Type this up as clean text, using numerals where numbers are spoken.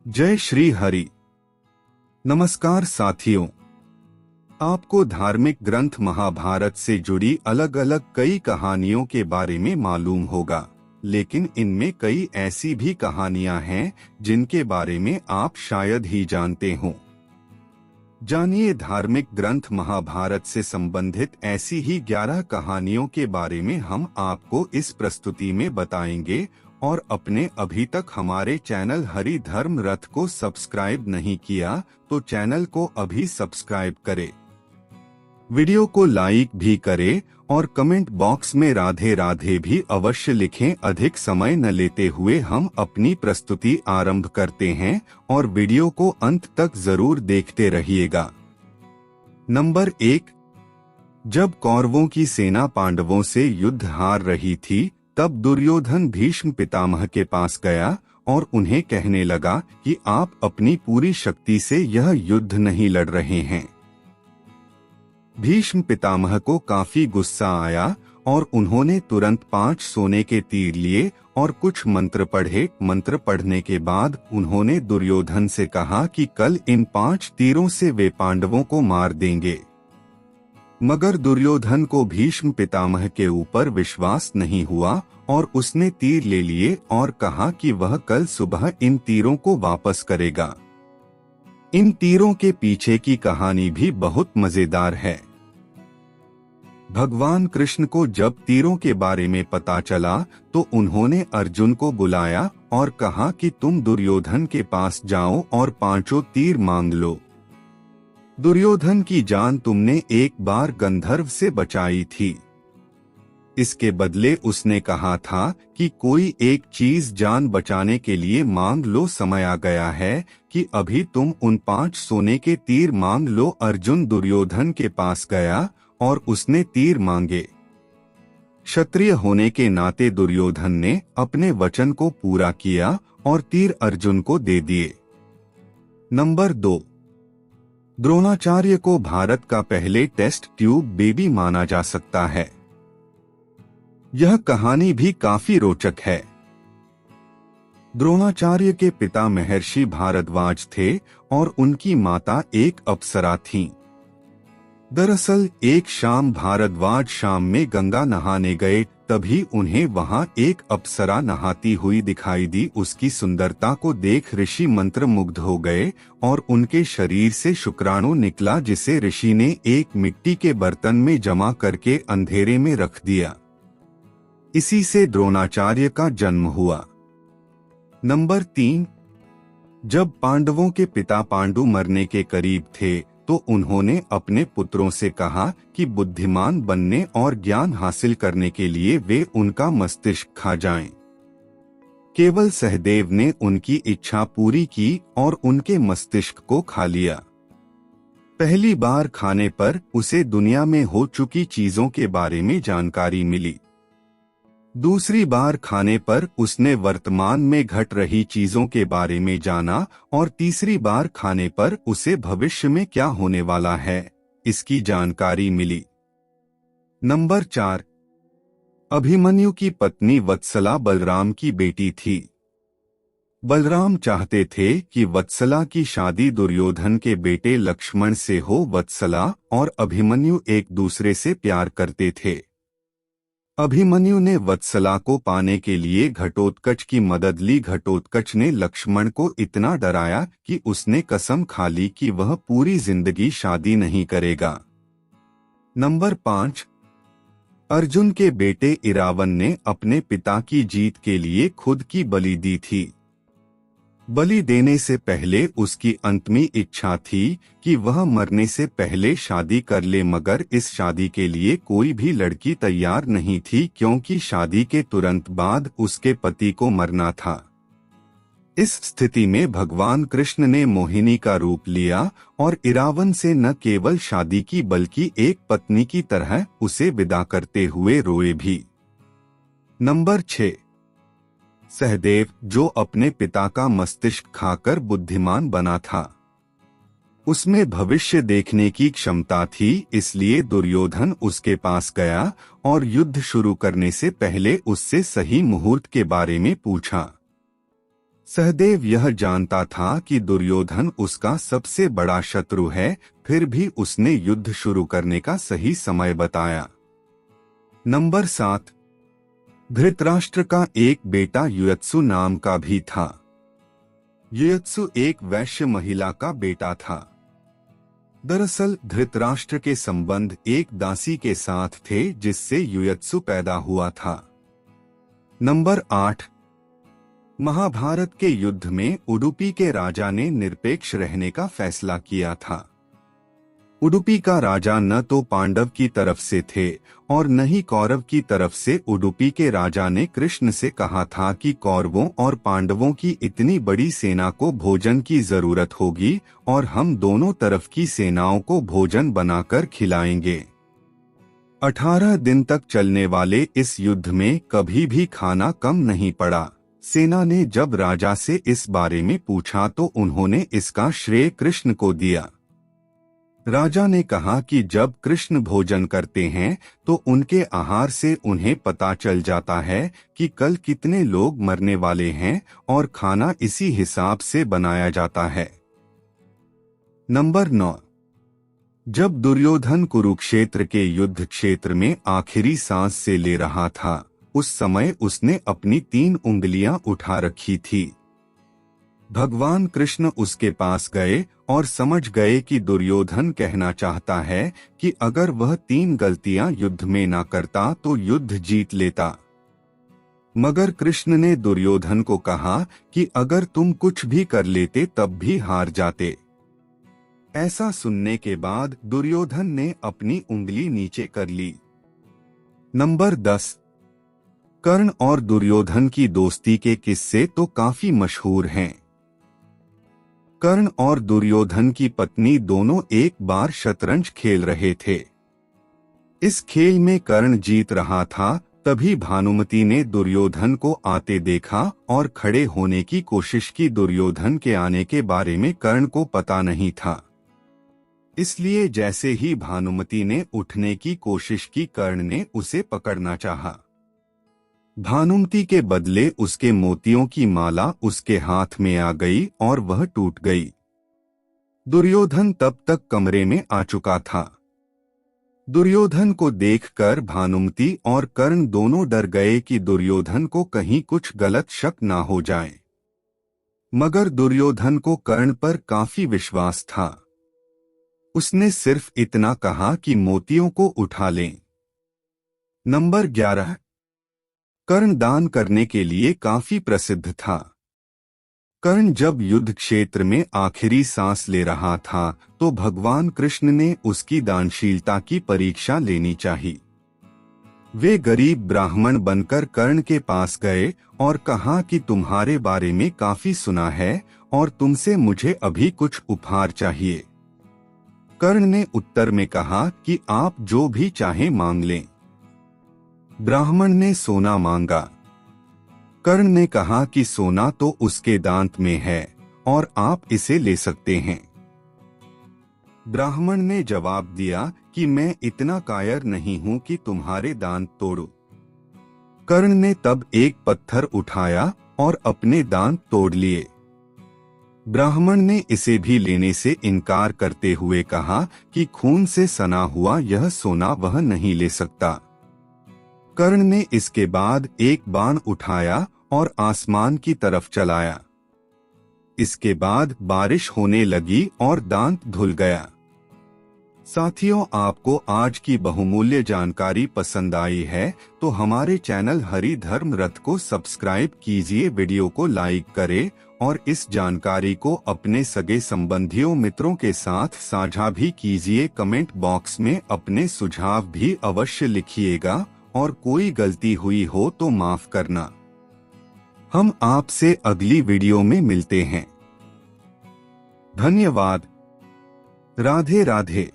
जय श्री हरि। नमस्कार साथियों, आपको धार्मिक ग्रंथ महाभारत से जुड़ी अलग अलग कई कहानियों के बारे में मालूम होगा, लेकिन इनमें कई ऐसी भी कहानियां हैं जिनके बारे में आप शायद ही जानते हों। जानिए धार्मिक ग्रंथ महाभारत से संबंधित ऐसी ही 11 कहानियों के बारे में हम आपको इस प्रस्तुति में बताएंगे। और अपने अभी तक हमारे चैनल हरि धर्म रथ को सब्सक्राइब नहीं किया तो चैनल को अभी सब्सक्राइब करें, वीडियो को लाइक भी करें और कमेंट बॉक्स में राधे राधे भी अवश्य लिखें। अधिक समय न लेते हुए हम अपनी प्रस्तुति आरंभ करते हैं और वीडियो को अंत तक जरूर देखते रहिएगा। नंबर 1। जब कौरवों की सेना पांडवों से युद्ध हार रही थी, तब दुर्योधन भीष्म पितामह के पास गया और उन्हें कहने लगा कि आप अपनी पूरी शक्ति से यह युद्ध नहीं लड़ रहे हैं। भीष्म पितामह को काफी गुस्सा आया और उन्होंने तुरंत 5 सोने के तीर लिए और कुछ मंत्र पढ़े। मंत्र पढ़ने के बाद उन्होंने दुर्योधन से कहा कि कल इन 5 तीरों से वे पांडवों को मार देंगे। मगर दुर्योधन को भीष्म पितामह के ऊपर विश्वास नहीं हुआ और उसने तीर ले लिए और कहा कि वह कल सुबह इन तीरों को वापस करेगा। इन तीरों के पीछे की कहानी भी बहुत मजेदार है। भगवान कृष्ण को जब तीरों के बारे में पता चला तो उन्होंने अर्जुन को बुलाया और कहा कि तुम दुर्योधन के पास जाओ और 5 तीर मांग लो। दुर्योधन की जान तुमने एक बार गंधर्व से बचाई थी, इसके बदले उसने कहा था कि कोई एक चीज जान बचाने के लिए मांग लो। समय आ गया है कि अभी तुम उन 5 सोने के तीर मांग लो। अर्जुन दुर्योधन के पास गया और उसने तीर मांगे। क्षत्रिय होने के नाते दुर्योधन ने अपने वचन को पूरा किया और तीर अर्जुन को दे दिए। नंबर 2। द्रोणाचार्य को भारत का पहले टेस्ट ट्यूब बेबी माना जा सकता है। यह कहानी भी काफी रोचक है। द्रोणाचार्य के पिता महर्षि भारद्वाज थे और उनकी माता एक अप्सरा थीं। दरअसल एक शाम भारद्वाज शाम में गंगा नहाने गए, तभी उन्हें वहां एक अप्सरा नहाती हुई दिखाई दी। उसकी सुंदरता को देख ऋषि मंत्रमुग्ध हो गए और उनके शरीर से शुक्राणु निकला, जिसे ऋषि ने एक मिट्टी के बर्तन में जमा करके अंधेरे में रख दिया। इसी से द्रोणाचार्य का जन्म हुआ। नंबर 3। जब पांडवों के पिता पांडु मरने के करीब थे तो उन्होंने अपने पुत्रों से कहा कि बुद्धिमान बनने और ज्ञान हासिल करने के लिए वे उनका मस्तिष्क खा जाएं। केवल सहदेव ने उनकी इच्छा पूरी की और उनके मस्तिष्क को खा लिया। पहली बार खाने पर उसे दुनिया में हो चुकी चीजों के बारे में जानकारी मिली। दूसरी बार खाने पर उसने वर्तमान में घट रही चीजों के बारे में जाना और तीसरी बार खाने पर उसे भविष्य में क्या होने वाला है इसकी जानकारी मिली। नंबर 4। अभिमन्यु की पत्नी वत्सला बलराम की बेटी थी। बलराम चाहते थे कि वत्सला की शादी दुर्योधन के बेटे लक्ष्मण से हो। वत्सला और अभिमन्यु एक दूसरे से प्यार करते थे। अभिमन्यु ने वत्सला को पाने के लिए घटोत्कच की मदद ली। घटोत्कच ने लक्ष्मण को इतना डराया कि उसने कसम खा ली कि वह पूरी जिंदगी शादी नहीं करेगा। नंबर 5। अर्जुन के बेटे इरावन ने अपने पिता की जीत के लिए खुद की बलि दी थी। बलि देने से पहले उसकी अंतमी इच्छा थी कि वह मरने से पहले शादी कर ले, मगर इस शादी के लिए कोई भी लड़की तैयार नहीं थी, क्योंकि शादी के तुरंत बाद उसके पति को मरना था। इस स्थिति में भगवान कृष्ण ने मोहिनी का रूप लिया और इरावन से न केवल शादी की बल्कि एक पत्नी की तरह उसे विदा करते हुए रोए भी। नंबर 6। सहदेव, जो अपने पिता का मस्तिष्क खाकर बुद्धिमान बना था। उसमें भविष्य देखने की क्षमता थी, इसलिए दुर्योधन उसके पास गया और युद्ध शुरू करने से पहले उससे सही मुहूर्त के बारे में पूछा। सहदेव यह जानता था कि दुर्योधन उसका सबसे बड़ा शत्रु है, फिर भी उसने युद्ध शुरू करने का सही समय बताया। नंबर 7। धृतराष्ट्र का एक बेटा युयत्सु नाम का भी था। युयत्सु एक वैश्य महिला का बेटा था। दरअसल धृतराष्ट्र के संबंध एक दासी के साथ थे जिससे युयत्सु पैदा हुआ था। नंबर 8। महाभारत के युद्ध में उडुपी के राजा ने निरपेक्ष रहने का फैसला किया था। उडुपी का राजा न तो पांडव की तरफ से थे और न ही कौरव की तरफ से। उडुपी के राजा ने कृष्ण से कहा था कि कौरवों और पांडवों की इतनी बड़ी सेना को भोजन की जरूरत होगी और हम दोनों तरफ की सेनाओं को भोजन बनाकर खिलाएंगे। 18 दिन तक चलने वाले इस युद्ध में कभी भी खाना कम नहीं पड़ा। सेना ने जब राजा से इस बारे में पूछा तो उन्होंने इसका श्रेय कृष्ण को दिया। राजा ने कहा कि जब कृष्ण भोजन करते हैं तो उनके आहार से उन्हें पता चल जाता है कि कल कितने लोग मरने वाले हैं और खाना इसी हिसाब से बनाया जाता है। नंबर 9। जब दुर्योधन कुरुक्षेत्र के युद्ध क्षेत्र में आखिरी सांस से ले रहा था, उस समय उसने अपनी 3 उंगलियां उठा रखी थी। भगवान कृष्ण उसके पास गए और समझ गए कि दुर्योधन कहना चाहता है कि अगर वह 3 गलतियां युद्ध में ना करता तो युद्ध जीत लेता। मगर कृष्ण ने दुर्योधन को कहा कि अगर तुम कुछ भी कर लेते तब भी हार जाते। ऐसा सुनने के बाद दुर्योधन ने अपनी उंगली नीचे कर ली। नंबर 10। कर्ण और दुर्योधन की दोस्ती के किस्से तो काफी मशहूर हैं। कर्ण और दुर्योधन की पत्नी दोनों एक बार शतरंज खेल रहे थे। इस खेल में कर्ण जीत रहा था, तभी भानुमति ने दुर्योधन को आते देखा और खड़े होने की कोशिश की। दुर्योधन के आने के बारे में कर्ण को पता नहीं था, इसलिए जैसे ही भानुमति ने उठने की कोशिश की, कर्ण ने उसे पकड़ना चाहा। भानुमति के बदले उसके मोतियों की माला उसके हाथ में आ गई और वह टूट गई। दुर्योधन तब तक कमरे में आ चुका था। दुर्योधन को देखकर भानुमति और कर्ण दोनों डर गए कि दुर्योधन को कहीं कुछ गलत शक ना हो जाए। मगर दुर्योधन को कर्ण पर काफी विश्वास था। उसने सिर्फ इतना कहा कि मोतियों को उठा लें। नंबर 11। कर्ण दान करने के लिए काफी प्रसिद्ध था। कर्ण जब युद्ध क्षेत्र में आखिरी सांस ले रहा था तो भगवान कृष्ण ने उसकी दानशीलता की परीक्षा लेनी चाहिए। वे गरीब ब्राह्मण बनकर कर्ण के पास गए और कहा कि तुम्हारे बारे में काफी सुना है और तुमसे मुझे अभी कुछ उपहार चाहिए। कर्ण ने उत्तर में कहा कि आप जो भी चाहें मांग लें। ब्राह्मण ने सोना मांगा। कर्ण ने कहा कि सोना तो उसके दांत में है और आप इसे ले सकते हैं। ब्राह्मण ने जवाब दिया कि मैं इतना कायर नहीं हूं कि तुम्हारे दांत तोड़ूं। कर्ण ने तब एक पत्थर उठाया और अपने दांत तोड़ लिए। ब्राह्मण ने इसे भी लेने से इनकार करते हुए कहा कि खून से सना हुआ यह सोना वह नहीं ले सकता। कर्ण ने इसके बाद एक बाण उठाया और आसमान की तरफ चलाया। इसके बाद बारिश होने लगी और दांत धुल गया। साथियों, आपको आज की बहुमूल्य जानकारी पसंद आई है तो हमारे चैनल हरि धर्म रथ को सब्सक्राइब कीजिए, वीडियो को लाइक करें और इस जानकारी को अपने सगे संबंधियों मित्रों के साथ साझा भी कीजिए। कमेंट बॉक्स में अपने सुझाव भी अवश्य लिखिएगा और कोई गलती हुई हो तो माफ करना। हम आपसे अगली वीडियो में मिलते हैं। धन्यवाद। राधे राधे।